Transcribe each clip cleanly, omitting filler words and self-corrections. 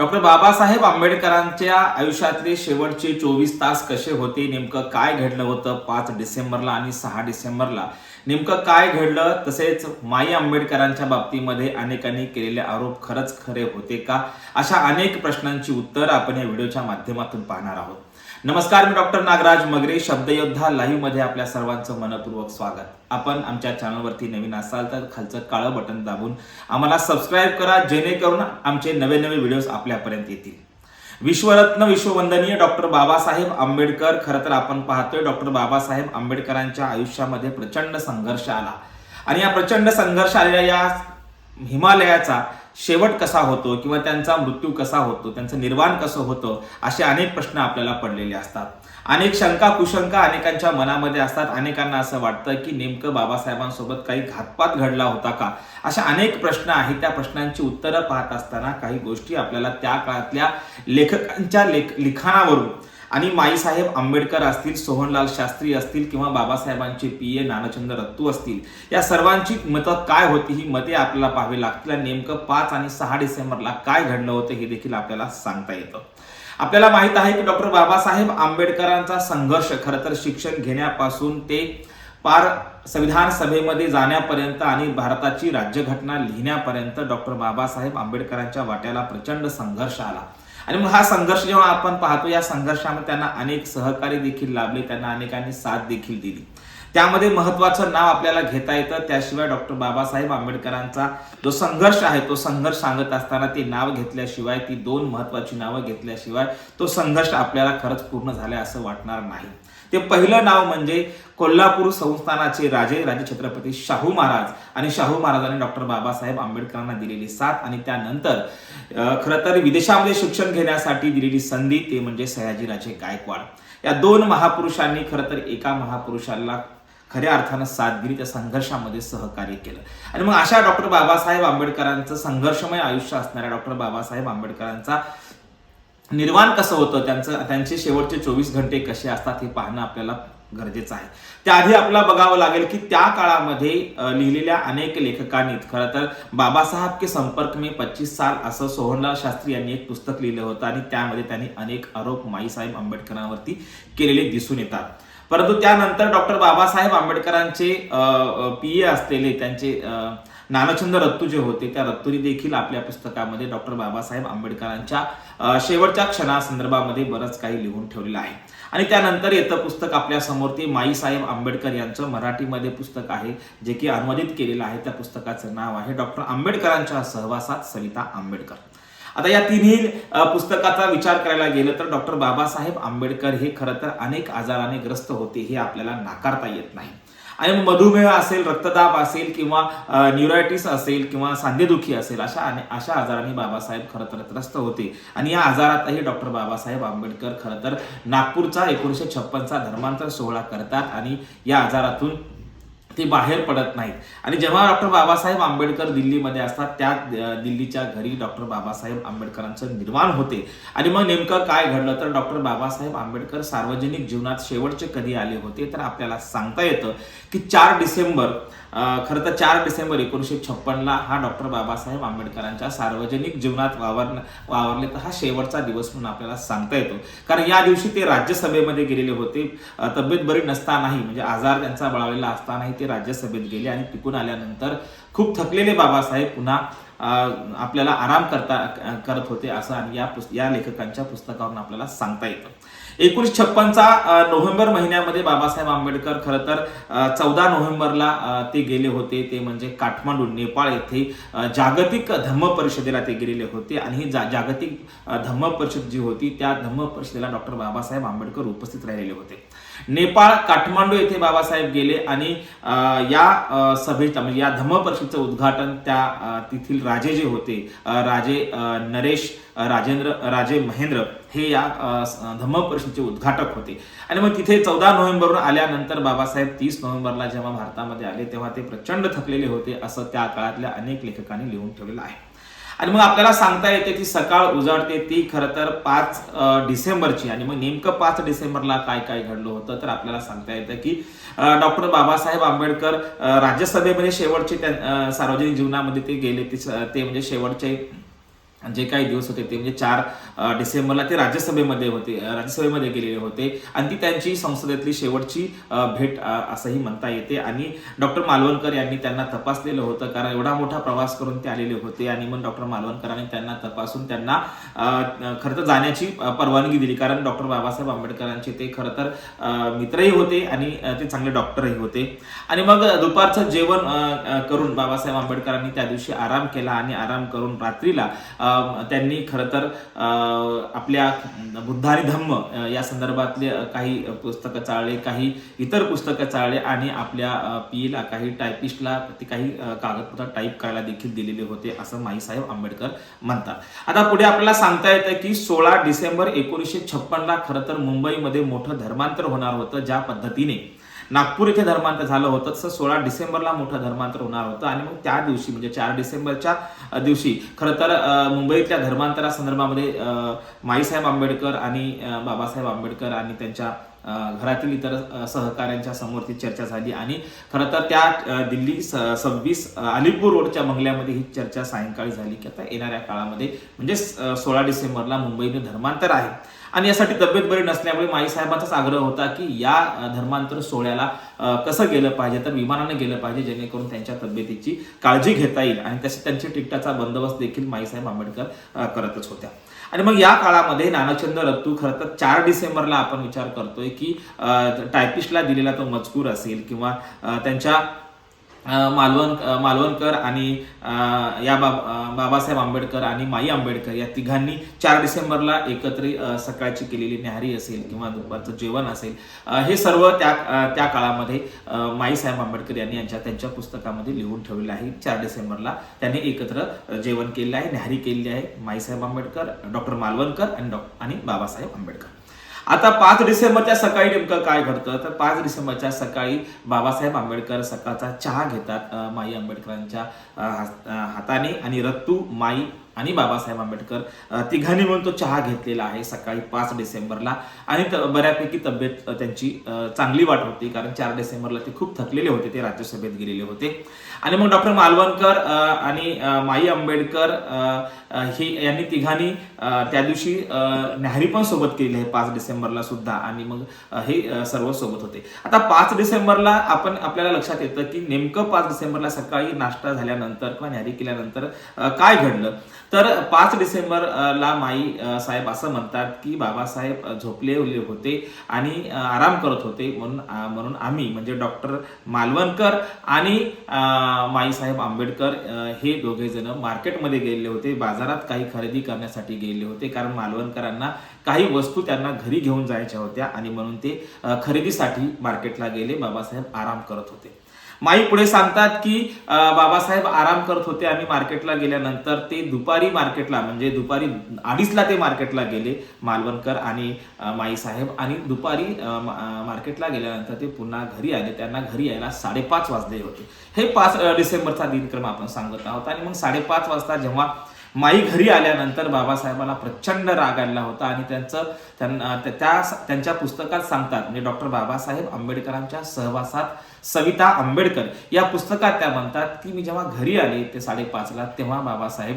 Doctor Babasaheb आंबेडकरांच्या आयुष्यातले शेवटचे 24 तास कसे होते, नेमकं काय घडलं होतं 5 डिसेंबरला आणि 6 डिसेंबरला नेमकं काय घडलं, तसेच माई आंबेडकरांच्या बाबतीमध्ये अनेकांनी केलेले आरोप खरंच खरे होते का, अशा अनेक प्रश्नांची उत्तर आपण या व्हिडिओच्या माध्यमातून पाहणार आहोत. नमस्कार, मी डॉक्टर नागराज मगरे, शब्दयोद्धा लाईव्ह मध्ये आपल्या सर्वांचं मनपूर्वक स्वागत. आपण आमच्या चॅनलवरती नवीन असाल तर खालचं काळं बटन दाबून आम्हाला सबस्क्राईब करा, जेणेकरून आमचे नवे नवे व्हिडिओज आपल्यापर्यंत येतील. विश्वरत्न विश्ववंदनीय डॉक्टर बाबासाहेब आंबेडकर. खरं तर आपण पाहतोय डॉक्टर बाबासाहेब आंबेडकरांच्या आयुष्यामध्ये प्रचंड संघर्ष आला आणि या प्रचंड संघर्ष आलेल्या या हिमालयाचा शेवट कसा होतो किंवा त्यांचा मृत्यू कसा होतो, त्यांचं निर्वाण कसं होतं, असे अनेक प्रश्न आपल्याला पडलेले असतात. अनेक शंका कुशंका अनेकांच्या मनामध्ये असतात. अनेकांना असं वाटतं की नेमकं बाबासाहेबांसोबत काही घातपात घडला होता का, अशा अनेक प्रश्न आहेत. त्या प्रश्नांची उत्तरं पाहत असताना काही गोष्टी आपल्याला त्या काळातल्या लेखकांच्या लिखाणावरून आणि माईसाहेब आंबेडकर असतील, सोहनलाल शास्त्री असतील किंवा बाबासाहेबांचे पी.ए. ज्ञानचंद्र रत्तू असतील, या सर्वांची मतं काय होती, ही मते आपल्याला पाहावी लागतील. आणि नेमकं 5 आणि 6 डिसेंबरला काय घडलं होतं हे देखील आपल्याला सांगता येतं. आपल्याला माहित आहे की डॉक्टर बाबासाहेब आंबेडकरांचा संघर्ष खरं तर शिक्षण घेण्यापासून ते पार संविधान सभेमध्ये जाण्यापर्यंत आणि भारताची राज्यघटना लिहिण्यापर्यंत डॉक्टर बाबासाहेब आंबेडकरांच्या वाट्याला प्रचंड संघर्ष आला. आणि मग हा संघर्ष जेव्हा आपण पाहतो, या संघर्षामध्ये त्यांना अनेक सहकारी देखील लाभले, त्यांना अनेकांनी साथ देखील दिली. त्यामध्ये महत्वाचं नाव आपल्याला घेता येतं. त्याशिवाय डॉक्टर बाबासाहेब आंबेडकरांचा जो संघर्ष आहे, तो संघर्ष सांगत असताना ते नाव घेतल्याशिवाय, ती 2 महत्वाची नावं घेतल्याशिवाय तो संघर्ष आपल्याला खरंच पूर्ण झालाय असं वाटणार नाही. ते पहिलं नाव म्हणजे कोल्हापूर संस्थानाचे राजे छत्रपती शाहू महाराज. आणि शाहू महाराजांनी डॉक्टर बाबासाहेब आंबेडकरांना दिलेली साथ आणि त्यानंतर खरं तर विदेशामध्ये शिक्षण घेण्यासाठी दिलेली संधी, ते म्हणजे सयाजीराजे गायकवाड. या 2 महापुरुषांनी खरं तर एका महापुरुषाला खऱ्या अर्थानं साथ दिली, त्या संघर्षामध्ये सहकार्य केलं. आणि मग अशा डॉक्टर बाबासाहेब आंबेडकरांचं संघर्षमय आयुष्य असणाऱ्या डॉक्टर बाबासाहेब आंबेडकरांचा निर्वाण कसं होतं, त्यांचे शेवटचे 24 घंटे कसे असतात हे पाहणं आपल्याला गरजेचं आहे. त्याआधी आपल्याला बघावं लागेल की त्या काळामध्ये लिहिलेल्या अनेक लेखकांनी खरं तर बाबासाहेब के संपर्क में 25 साल असं सोहनलाल शास्त्री यांनी एक पुस्तक लिहिलं होतं आणि त्यामध्ये त्यांनी अनेक आरोप माईसाहेब आंबेडकरांवरती केलेले दिसून येतात. परंतु त्यानंतर डॉक्टर बाबासाहेब आंबेडकरांचे पी.ए. असलेले त्यांचे ज्ञानचंद्र रत्तू जे होते, त्या रत्तूंनी देखील आपल्या पुस्तकामध्ये डॉक्टर बाबासाहेब आंबेडकरांच्या शेवटच्या क्षणासंदर्भामध्ये बरंच काही लिहून ठेवलेलं आहे. आणि त्यानंतर येतं पुस्तक आपल्या समोर, ते माईसाहेब आंबेडकर यांचं मराठीमध्ये पुस्तक आहे, जे की अनुवादित केलेलं आहे. त्या पुस्तकाचं नाव आहे डॉक्टर आंबेडकरांच्या सहवासात सविता आंबेडकर. आता या तिन्ही पुस्तकाचा विचार करायला गेलं तर डॉक्टर बाबासाहेब आंबेडकर हे खरं तर अनेक आजाराने ग्रस्त होते, हे आपल्याला नाकारता येत नाही. आणि मधुमेह असेल, रक्तदाब असेल किंवा न्यूरायटिस असेल किंवा सांधेदुखी असेल, अशा आजारांनी बाबासाहेब खरं तर त्रस्त होते. आणि या आजारातही डॉक्टर बाबासाहेब आंबेडकर खरं तर नागपूरचा 1956चा धर्मांतर सोहळा करतात आणि या आजारातून ते बाहेर पडत नाहीत. आणि जेव्हा डॉक्टर बाबासाहेब आंबेडकर दिल्लीमध्ये असतात, त्या दिल्लीच्या घरी डॉक्टर बाबासाहेब आंबेडकरांचं निर्वाण होते. आणि मग नेमकं काय घडलं तर डॉक्टर बाबासाहेब आंबेडकर सार्वजनिक जीवनात शेवटचे कधी आले होते, तर आपल्याला सांगता येतं की 4 डिसेंबर, खरं तर 4 डिसेंबर 1956ला हा डॉक्टर बाबासाहेब आंबेडकरांच्या सार्वजनिक जीवनात वावरले, तर हा शेवटचा दिवस म्हणून आपल्याला सांगता येतो. कारण या दिवशी ते राज्यसभेमध्ये गेलेले होते. तब्येत बरी नसतानाही, म्हणजे आजार त्यांचा बळावलेला असतानाही ते राज्यसभेत गेले आणि तिकून आल्यानंतर खूप थकलेले बाबासाहेब पुन्हा आपल्याला आराम करत होते, असं आणि या लेखकांच्या पुस्तकावरून आपल्याला सांगता येतं. 1956चा नोव्हेंबर महिन्यामध्ये बाबासाहेब आंबेडकर खरं तर 14 नोव्हेंबरला ते गेले होते. ते म्हणजे काठमांडू, नेपाळ येथे जागतिक धम्म परिषदेला ते गेलेले होते. आणि ही जागतिक धम्म परिषद जी होती, त्या धम्म परिषदेला डॉक्टर बाबासाहेब आंबेडकर उपस्थित राहिलेले होते. नेपाळ, काठमांडू येथे बाबासाहेब गेले आणि या सभेचा म्हणजे या धम्म परिषदेचं उद्घाटन तेथील राजे जे होते, राजे नरेश, राजे महेंद्र, हे या धम्म परिषदेचे उद्घाटक होते. आणि मग तिथे 14 नोव्हेंबरवर आल्यानंतर बाबासाहेब 30 नोव्हेंबरला जेव्हा भारतामध्ये आले, तेव्हा ते प्रचंड थकलेले होते, असं त्या काळातल्या अनेक लेखकांनी लिहून ठेवलेलं आहे. आणि मग आपल्याला सांगता येते की सकाळ उजाडते ती खरं तर 5 डिसेंबरची. आणि मग नेमकं 5 डिसेंबरला काय काय घडलं होतं, तर आपल्याला सांगता येतं की डॉक्टर बाबासाहेब आंबेडकर राज्यसभेमध्ये शेवटचे सार्वजनिक जीवनामध्ये ते गेले, ते म्हणजे शेवटचे जे काही दिवस होते ते म्हणजे 4 डिसेंबरला ते राज्यसभेमध्ये गेलेले होते आणि ती त्यांची संसदेतली शेवटची भेट असंही म्हणता येते. आणि डॉक्टर मालवणकर यांनी त्यांना तपासलेलं होतं, कारण एवढा मोठा प्रवास करून ते आलेले होते आणि मग डॉक्टर मालवणकरांनी त्यांना तपासून त्यांना खरं तर जाण्याची परवानगी दिली, कारण डॉक्टर बाबासाहेब आंबेडकरांचे ते खरं तर मित्रही होते आणि ते चांगले डॉक्टरही होते. आणि मग दुपारचं जेवण करून बाबासाहेब आंबेडकरांनी त्या दिवशी आराम केला आणि आराम करून रात्रीला त्यांनी खरं तर आपल्या बुद्ध आणि धम्म या संदर्भातले काही पुस्तकं चाळले, काही इतर पुस्तकं चाळले आणि आपल्या पीला काही टायपिस्टला ते काही कागदपत्र टाईप करायला देखील दिलेले होते असं माईसाहेब आंबेडकर म्हणतात. आता पुढे आपल्याला सांगता येतं की 16 डिसेंबर 1956ला खरं तर मुंबईमध्ये मोठं धर्मांतर होणार होतं. ज्या पद्धतीने नागपूर इथे धर्मांतर झालं होतं तसं 16 डिसेंबरला मोठं धर्मांतर होणार होतं. आणि मग त्या दिवशी म्हणजे 4 डिसेंबरच्या दिवशी खरं तर मुंबईतल्या धर्मांतरासंदर्भामध्ये माईसाहेब आंबेडकर आणि बाबासाहेब आंबेडकर आणि त्यांच्या घरातील इतर सहकाऱ्यांच्या समोर ती चर्चा झाली. आणि खरं तर त्या दिल्ली 26 अलीपूर रोडच्या बंगल्यामध्ये ही चर्चा सायंकाळी झाली की आता येणाऱ्या काळामध्ये म्हणजे 16 डिसेंबरला मुंबईने धर्मांतर आहे. आणि यासाठी तब्येत बरी नसल्यामुळे माईसाहेबांचाच आग्रह होता की या धर्मांतर सोहळ्याला कसं गेलं पाहिजे, तर विमानाने गेलं पाहिजे जेणेकरून त्यांच्या तब्येतीची काळजी घेता येईल. आणि तसे त्यांच्या तिकिटाचा बंदोबस्त देखील माईसाहेब आंबेडकर करतच होत्या. आणि मग या काळामध्ये नानाचंद रत्तू खरं तर 4 डिसेंबरला आपण विचार करतोय की टायपिस्टला दिलेला तो मजकूर असेल किंवा त्यांच्या मालवणकर आणि या बाबासाहेब आंबेडकर आणि माई आंबेडकर या तिघांनी 4 डिसेंबरला एकत्र सकाळची केलेली न्याहारी असेल किंवा दुपारचं जेवण असेल, हे सर्व त्या काळामध्ये माईसाहेब आंबेडकर यांनी त्यांच्या पुस्तकामध्ये लिहून ठेवलेलं आहे. 4 डिसेंबरला त्यांनी एकत्र जेवण केलेलं आहे, न्याहारी केलेली आहे माईसाहेब आंबेडकर, डॉक्टर मालवणकर आणि बाबासाहेब आंबेडकर. आता 5 डिसेंबरच्या सकाळी नेमकं काय घडतं, तर 5 डिसेंबरच्या सकाळी बाबासाहेब आंबेडकर सकाळचा चहा घेतात माई आंबेडकरांच्या हाताने. आणि रत्तू, माई आणि बाबासाहेब आंबेडकर तिघांनी म्हणून तो चहा घेतलेला आहे सकाळी 5 डिसेंबरला. आणि बऱ्यापैकी तब्येत त्यांची चांगली वाटत होती, कारण 4 डिसेंबरला ते खूप थकलेले होते, ते राज्यसभेत गेलेले होते. आणि मग डॉक्टर मालवणकर आणि माई आंबेडकर यांनी तिघांनी त्या दिवशी न्याहारी पण सोबत केली आहे 5 डिसेंबरला सुद्धा. आणि मग हे सर्व सोबत होते. आता 5 डिसेंबरला आपल्याला लक्षात येतं की नेमकं 5 डिसेंबरला सकाळी नाश्ता झाल्यानंतर किंवा न्याहारी केल्यानंतर काय घडलं, तर 5 डिसेंबरला माई साहेब असं म्हणतात की बाबासाहेब झोपलेले होते आणि आराम करत होते, म्हणून आम्ही म्हणजे डॉक्टर मालवणकर आणि माईसाहेब आंबेडकर हे दोघे जण मार्केटमध्ये गेलेले होते, बाजारात काही खरेदी करण्यासाठी गेलेले होते, कारण मालवणकरांना काही वस्तू त्यांना घरी घेऊन जायच्या होत्या आणि म्हणून ते खरेदीसाठी मार्केटला गेले. बाबासाहेब आराम करत होते. माई पुढे सांगतात की बाबासाहेब आराम करत होते आणि मार्केटला गेल्यानंतर ते दुपारी मार्केटला म्हणजे दुपारी 2:30ला ते मार्केटला गेले मालवणकर आणि माई साहेब. आणि दुपारी मार्केटला गेल्यानंतर ते पुन्हा घरी आले. त्यांना घरी यायला 5:30 वाजले होते. हे 5 डिसेंबरचा दिनक्रम आपण सांगत आहोत. आणि मग 5:30 वाजता जेव्हा माई घरी आल्यानंतर बाबासाहेबांना प्रचंड राग आला होता आणि त्यांच्या पुस्तकात सांगतात, म्हणजे डॉक्टर बाबासाहेब आंबेडकरांच्या सहवासात सविता आंबेडकर या पुस्तकात त्या म्हणतात की मी जेव्हा घरी आले ते 5:30ला तेव्हा बाबासाहेब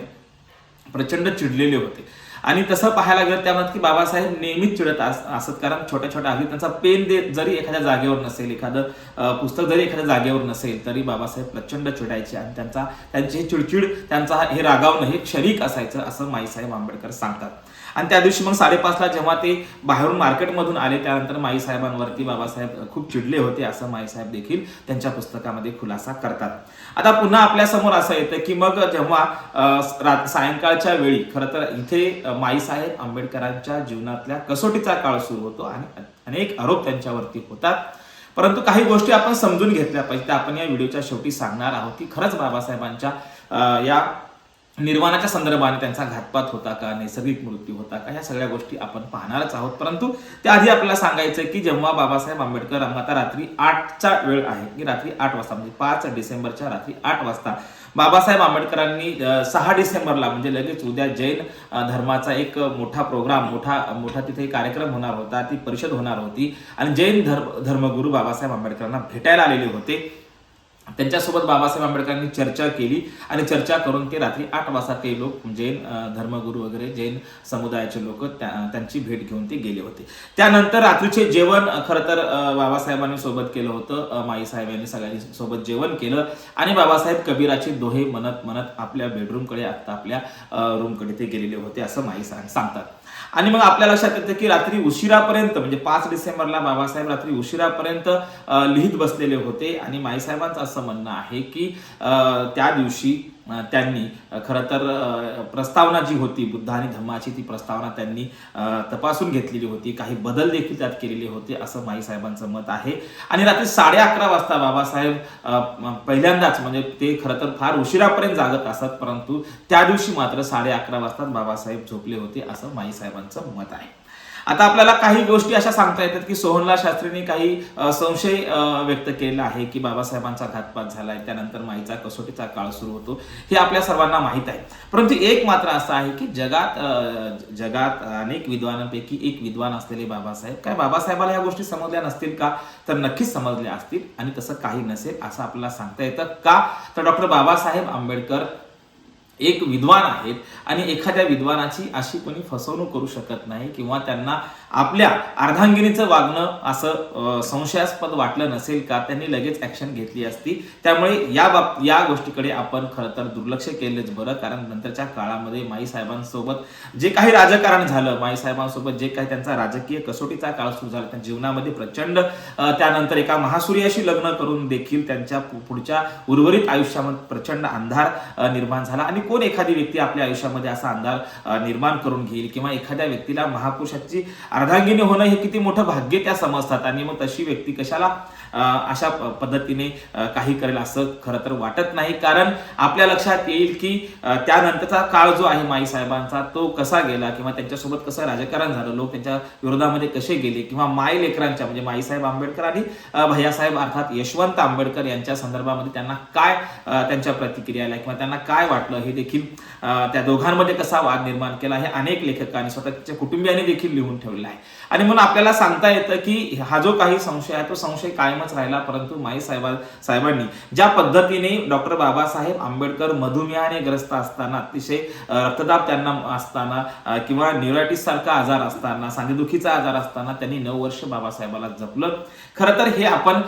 प्रचंड चिडलेले होते. आणि तसं पाहायला गेलं त्या म्हणतात की बाबासाहेब नेहमीच चिडत असत, कारण छोट्या छोट्या अगदी त्यांचा पेन जरी एखाद्या जागेवर नसेल, एखादं पुस्तक जरी एखाद्या जागेवर नसेल तरी बाबासाहेब प्रचंड चिडायचे आणि त्यांची ही चिडचिड, त्यांचा हे रागावणं हे क्षणिक असायचं असं माईसाहेब आंबेडकर सांगतात. आणि त्या दिवशी मग 5:30ला जेव्हा ते बाहेरून मार्केटमधून आले त्यानंतर माईसाहेबांवरती बाबासाहेब खूप चिडले होते असं माईसाहेब देखील त्यांच्या पुस्तकामध्ये खुलासा करतात. आता पुन्हा आपल्या समोर असं येतं की मग जेव्हा सायंकाळच्या वेळी खरं तर इथे माईसाहेब आंबेडकरांच्या जीवनातल्या कसोटीचा काळ सुरू होतो आणि अनेक आरोप त्यांच्यावरती होतात. परंतु काही गोष्टी आपण समजून घेतल्या पाहिजे, त्या आपण या व्हिडिओच्या शेवटी सांगणार आहोत की खरंच बाबासाहेबांच्या या निर्वाणाच्या संदर्भाने त्यांचा घातपात होता का, नैसर्गिक मृत्यू होता का, ह्या सगळ्या गोष्टी आपण पाहणारच आहोत. परंतु त्याआधी आपल्याला सांगायचं की जेव्हा बाबासाहेब आंबेडकर आता रात्री 8चा वेळ आहे की रात्री 8 वाजता म्हणजे 5 डिसेंबरच्या रात्री 8 वाजता बाबासाहेब आंबेडकरांनी 6 डिसेंबरला म्हणजे लगेच उद्या जैन धर्माचा एक मोठा प्रोग्राम मोठा तिथे कार्यक्रम होणार होता, ती परिषद होणार होती आणि जैन धर्मगुरू बाबासाहेब आंबेडकरांना भेटायला आलेले होते. त्यांच्यासोबत बाबासाहेब आंबेडकरांनी चर्चा केली आणि चर्चा करून ते रात्री 8 वाजता ते लोक जैन धर्मगुरू वगैरे जैन समुदायाचे लोक त्यांची भेट घेऊन ते गेले होते. त्यानंतर रात्रीचे जेवण खरं तर बाबासाहेबांनी सोबत केलं होतं. माईसाहेब यांनी सगळ्यांनी सोबत जेवण केलं आणि बाबासाहेब कबीराचे दोहे म्हणत म्हणत आपल्या बेडरूमकडे आपल्या रूमकडे ते गेलेले होते असं माई सांगतात. आणि मग आपल्या लक्षात येतं की रात्री उशिरापर्यंत म्हणजे 5 डिसेंबरला बाबासाहेब रात्री उशिरापर्यंत लिहित बसलेले होते. आणि माईसाहेबांचं असं म्हणणं आहे की त्या दिवशी त्यांनी खरं तर प्रस्तावना जी होती बुद्ध आणि धम्माची ती प्रस्तावना त्यांनी तपासून घेतलेली होती. काही बदल देखील त्यात केलेले होते असं माईसाहेबांचं मत आहे. आणि रात्री 11:30 वाजता बाबासाहेब पहिल्यांदाच म्हणजे ते खरं तर फार उशिरापर्यंत जागत असत परंतु त्या दिवशी मात्र 11:30 वाजता बाबासाहेब झोपले होते असं माईसाहेबांचं मत आहे. आता आपल्याला काही गोष्टी अशा सांगता येतात की सोहनलाल शास्त्रींनी काही संशय व्यक्त केलेला आहे की बाबासाहेबांचा घातपात झालाय त्यानंतर माईचा कसोटीचा काळ सुरू होतो हे आपल्या सर्वांना माहीत आहे. परंतु एक मात्र असं आहे की जगात अनेक विद्वानांपैकी एक विद्वान असलेले बाबासाहेब काय बाबासाहेबाला ह्या गोष्टी समजल्या नसतील का तर नक्कीच समजल्या असतील आणि तसं काही नसेल असं आपल्याला सांगता येतं का तर डॉक्टर बाबासाहेब आंबेडकर एक विद्वान आहेत आणि एखाद्या विद्वानाची अशी कोणी फसवणूक करू शकत नाही किंवा त्यांना आपल्या अर्धांगिनीचं वागणं असं संशयास्पद वाटलं नसेल का त्यांनी लगेच ऍक्शन घेतली असती. त्यामुळे या गोष्टीकडे आपण खरं तर दुर्लक्ष केलंच बरं कारण नंतरच्या काळामध्ये माईसाहेबांसोबत जे काही राजकारण झालं माईसाहेबांसोबत जे काही त्यांचा राजकीय कसोटीचा काळ सुरू झाला त्या जीवनामध्ये प्रचंड त्यानंतर एका महासूर्याशी लग्न करून देखील त्यांच्या पुढच्या उर्वरित आयुष्यामध्ये प्रचंड अंधार निर्माण झाला. आणि कोण एखादी व्यक्ती आपल्या आयुष्यामध्ये असा अंधार निर्माण करून घेईल किंवा एखाद्या व्यक्तीला महापुरुषाची अर्धांगिनी होणं हे किती मोठं भाग्य त्या समजतात आणि मग तशी व्यक्ती कशाला अशा पद्धतीने काही करेल असं खरं तर वाटत नाही. कारण आपल्या लक्षात येईल की त्यानंतरचा काळ जो आहे माईसाहेबांचा तो कसा गेला किंवा त्यांच्यासोबत कसं राजकारण झालं लोक त्यांच्या विरोधामध्ये कसे गेले किंवा माई लेकरांच्या म्हणजे माईसाहेब आंबेडकर आणि भैयासाहेब अर्थात यशवंत आंबेडकर यांच्या संदर्भामध्ये त्यांना काय त्यांच्या प्रतिक्रिया आल्या किंवा त्यांना काय वाटलं हे देखील त्या दोघांमध्ये कसा वाद निर्माण केला हे अनेक लेखकांनी स्वतःच्या कुटुंबियांनी देखील लिहून ठेवलेलं आहे. आणि म्हणून आपल्याला सांगता येतं की हा जो काही संशय आहे तो संशय कायमच राहिला परंतु साहेबांनी ज्या पद्धतीने डॉक्टर बाबासाहेब आंबेडकर मधुमेहाने ग्रस्त असताना अतिशय रक्तदाब त्यांना असताना किंवा न्यूरायटिस सारखा आजार असताना सांधेदुखीचा आजार असताना त्यांनी 9 वर्ष बाबासाहेबाला जपलं. खरं तर हे आपण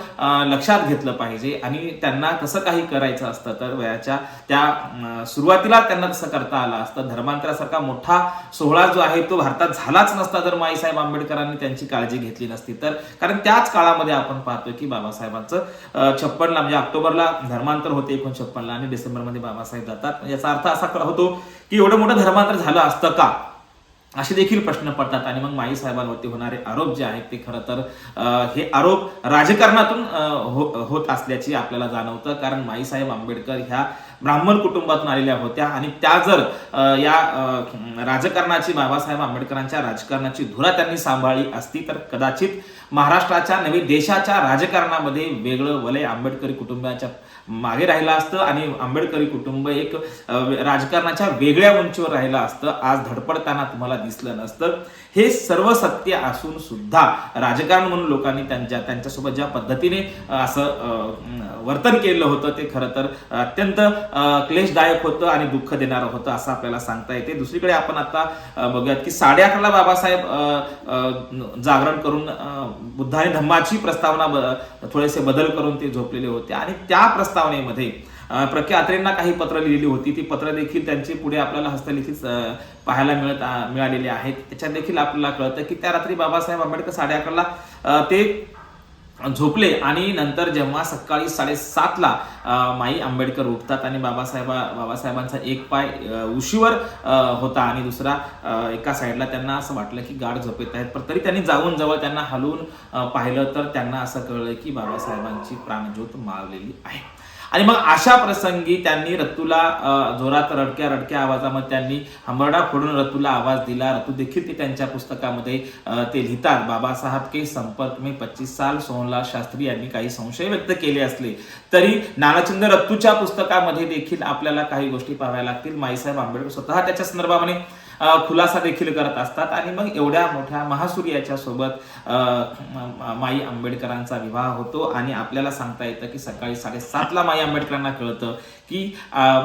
लक्षात घेतलं पाहिजे आणि त्यांना तसं काही करायचं असतं तर वयाच्या त्या सुरुवातीला त्यांना तसं करता आलं असतं. धर्मांतरासारखा मोठा सोहळा जो आहे तो भारतात झालाच नसता जर माईसाहेब आंबेडकरांनी त्यांची काळजी घेतली नसती तर. कारण त्याच काळामध्ये आपण पाहतोय की बाबासाहेबांचं 56ला म्हणजे ऑक्टोबरला धर्मांतर होते 1956ला आणि डिसेंबरमध्ये बाबासाहेब जातात. याचा अर्थ असा होतो की एवढं मोठं धर्मांतर झालं असतं का असे देखील प्रश्न पडतात. आणि मग माई साहेबांवरती होणारे आरोप जे आहेत ते खरं तर हे आरोप राजकारणातून होत असल्याची आपल्याला जाणवतं. कारण माईसाहेब आंबेडकर ह्या ब्राह्मण कुटुंबातून आलेल्या होत्या आणि त्या जर या राजकारणाची बाबासाहेब आंबेडकरांच्या राजकारणाची धुरा त्यांनी सांभाळली असती तर कदाचित महाराष्ट्राच्या नव्हे देशाच्या राजकारणामध्ये वेगळं वलय आंबेडकरी कुटुंबाच्या मागे राहिलं असतं आणि आंबेडकरी कुटुंब एक राजकारणाच्या वेगळ्या उंचीवर राहिलं असतं. आज धडपडताना तुम्हाला दिसलं नसतं. हे सर्व सत्य असून सुद्धा राजकारण म्हणून लोकांनी त्यांच्यासोबत ज्या पद्धतीने असं वर्तन केलं होतं ते खरं तर अत्यंत क्लेशदायक होतं आणि दुःख देणारं होतं असं आपल्याला सांगता येते. दुसरीकडे आपण आता बघूयात की 11:30ला बाबासाहेब जागरण करून बुद्ध आणि धम्माची प्रस्तावना थोडेसे बदल करून ते झोपलेले होते आणि त्या प्रस्तावनेमध्ये प्र.के. अत्रेंना काही पत्र लिहिली होती. ती पत्र देखील त्यांची पुढे आपल्याला हस्तलिखित पाहायला मिळालेली आहेत. त्याच्यात देखील आपल्याला कळतं की त्या रात्री बाबासाहेब आंबेडकर 11:30ला ते झोपले आणि नंतर जेव्हा सकाळी 7:30ला माई आंबेडकर उठतात आणि बाबासाहेबांचा एक पाय उशीवर होता आणि दुसरा एका साईडला त्यांना असं वाटलं की गाढ झोपेत आहेत. पण तरी त्यांनी जाऊन जवळ त्यांना हलवून पाहिलं तर त्यांना असं कळलं की बाबासाहेबांची प्राणज्योत माळलेली आहे. आणि मग अशा प्रसंगी त्यांनी रत्तूला जोरात रडक्या आवाजामध्ये त्यांनी हंबरडा फोडून रत्तूला आवाज दिला. रत्तू देखील ते त्यांच्या पुस्तकामध्ये ते लिहितात. बाबासाहेब के संपर्क में 25 साल सोहनलाल शास्त्री यांनी काही संशय व्यक्त केले असले तरी नानाचंद्र रत्तूच्या पुस्तकामध्ये देखील आपल्याला काही गोष्टी पाहाव्या लागतील. माईसाहेब आंबेडकर स्वतः त्याच्या संदर्भामध्ये खुलासा देखील करत असतात आणि मग एवढ्या मोठ्या महासूर्याच्या सोबत माई आंबेडकरांचा विवाह होतो आणि आपल्याला सांगता येतं की सकाळी 7:30ला माई आंबेडकरांना कळतं की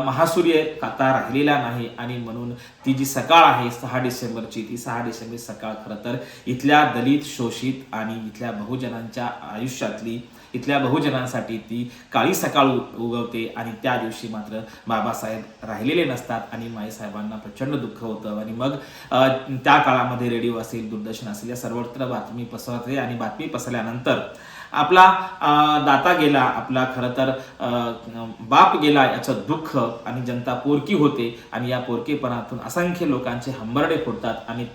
महासूर्य आता राहिलेला नाही आणि म्हणून ती जी सकाळ आहे 6 डिसेंबरची, ती 6 डिसेंबर सकाळ खरं तर इथल्या दलित, शोषित आणि इथल्या बहुजनांच्या आयुष्यातली, इथल्या बहुजनांसाठी ती काळी सकाळ उगवते आणि त्या दिवशी मात्र बाबासाहेब राहिलेले नसतात आणि माईसाहेबांना प्रचंड दुःख होतं आणि मग त्या काळामध्ये रेडिओ असेल, दूरदर्शन असेल या सर्वत्र बातमी पसरते आणि बातमी पसरल्यानंतर आपला दाता गेला, आपला खरं तर बाप गेला याचं दुःख आणि जनता पोरकी होते आणि या पोरकेपणातून असंख्य लोकांचे हंबरडे फुटतात आणि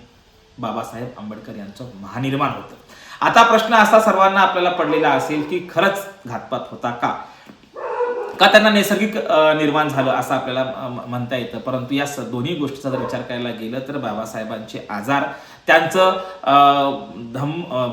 बाबासाहेब आंबेडकर यांचं महानिर्माण होतं. आता प्रश्न असा सर्वांना आपल्याला पडलेला असेल की खरंच घातपात होता का त्यांना नैसर्गिक निर्माण झालं असं आपल्याला म्हणता येतं. परंतु या दोन्ही गोष्टीचा जर विचार करायला गेलं तर बाबासाहेबांचे आजार, त्यांचं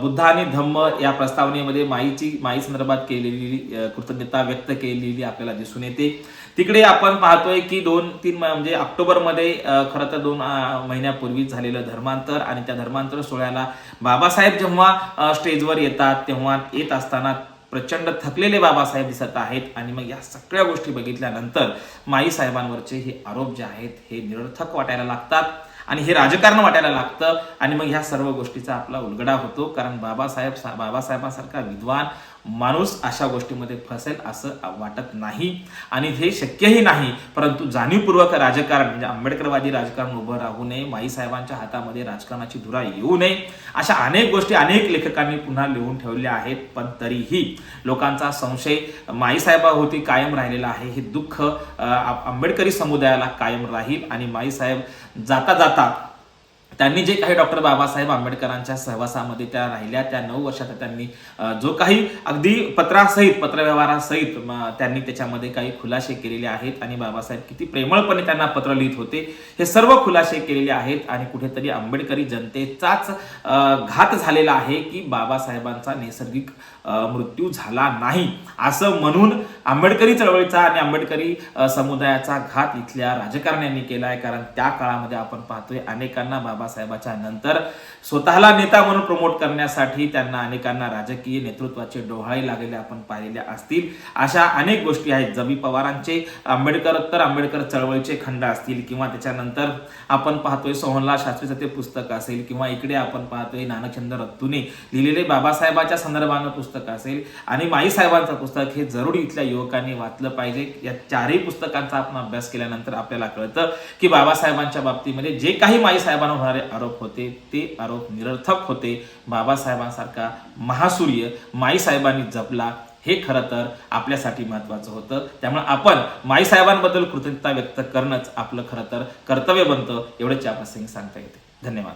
बुद्ध आणि धम्म या प्रस्तावनेमध्ये माई संदर्भात केलेली कृतज्ञता व्यक्त केलेली आपल्याला दिसून येते. तिकडे आपण पाहतोय की 2-3 म्हणजे ऑक्टोबरमध्ये खरं तर 2 महिन्यापूर्वी झालेलं धर्मांतर आणि त्या धर्मांतर सोहळ्याला बाबासाहेब जेव्हा स्टेजवर येतात तेव्हा येत असताना प्रचंड थकलेले बाबासाहेब दिसत आहेत आणि मग या सगळ्या गोष्टी बघितल्यानंतर माई साहेबांवरचे हे आरोप जे आहेत हे निरर्थक वाटायला लागतात आणि हे राजकारण वाटायला लागतं आणि मग ह्या सर्व गोष्टीचा आपला उलगडा होतो. कारण बाबासाहेबांसारखा विद्वान माणूस अशा गोष्टीमध्ये फसेल असं वाटत नाही आणि हे शक्यही नाही. परंतु जाणीवपूर्वक राजकारण म्हणजे आंबेडकरवादी राजकारण उभं राहू नये, माई साहेबांच्या हातामध्ये राजकारणाची धुरा येऊ नये, अशा अनेक गोष्टी अनेक लेखकांनी पुन्हा लिहून ठेवल्या आहेत. पण तरीही लोकांचा संशय माई साहेबांवरती कायम राहिलेला आहे. हे दुःख आंबेडकरी समुदायाला कायम राहील आणि माई साहेब जाता जाता त्यांनी जे काही डॉक्टर बाबासाहेब आंबेडकरांच्या सहवासामध्ये त्या राहिल्या, त्या 9 वर्षात त्यांनी जो काही अगदी पत्रव्यवहारासहित त्यांनी त्याच्यामध्ये काही खुलासे केलेले आहेत आणि बाबासाहेब किती प्रेमळपणे त्यांना पत्र लिहित होते हे सर्व खुलासे केलेले आहेत आणि कुठेतरी आंबेडकरी जनतेचाच घात झालेला आहे की बाबासाहेबांचा नैसर्गिक मृत्यू झाला नाही असं म्हणून आंबेडकरी चळवळीचा आणि आंबेडकरी समुदायाचा घात इथल्या राजकारण्यांनी केला आहे. कारण त्या काळामध्ये आपण पाहतोय अनेकांना बाबासाहेबांच्या नंतर स्वतःला नेता म्हणून प्रमोट करण्यासाठी त्यांना अनेकांना राजकीय नेतृत्वाचे डोहाळे लागलेले आपण पाहिलेले असतील. अशा अनेक गोष्टी आहेत. जबी पवारांचे आंबेडकर चळवळीचे खंड असतील किंवा त्याच्यानंतर आपण पाहतोय सोहनलाल शास्त्रीचं ते पुस्तक असेल किंवा इकडे आपण पाहतोय नानकचंद्र रत्तूने लिहिलेले बाबासाहेबांच्या संदर्भानं पुस्तक असेल आणि माई साहेबांचं पुस्तक हे जरूर इथल्या युवकांनी वाचलं पाहिजे. या 4ही पुस्तकांचा आपण अभ्यास केल्यानंतर आपल्याला कळतं की बाबासाहेबांच्या बाबतीमध्ये जे काही माई साहेबांना होणारे आरोप होते ते आरोप निरर्थक होते. बाबासाहेबांसारखा महासूर्य माई साहेबांनी जपला हे खरं तर आपल्यासाठी महत्वाचं होतं. त्यामुळे आपण माई साहेबांबद्दल कृतज्ञता व्यक्त करणंच आपलं खरं तर कर्तव्य बनतं. एवढंच या प्रसंगी सांगता येते. धन्यवाद.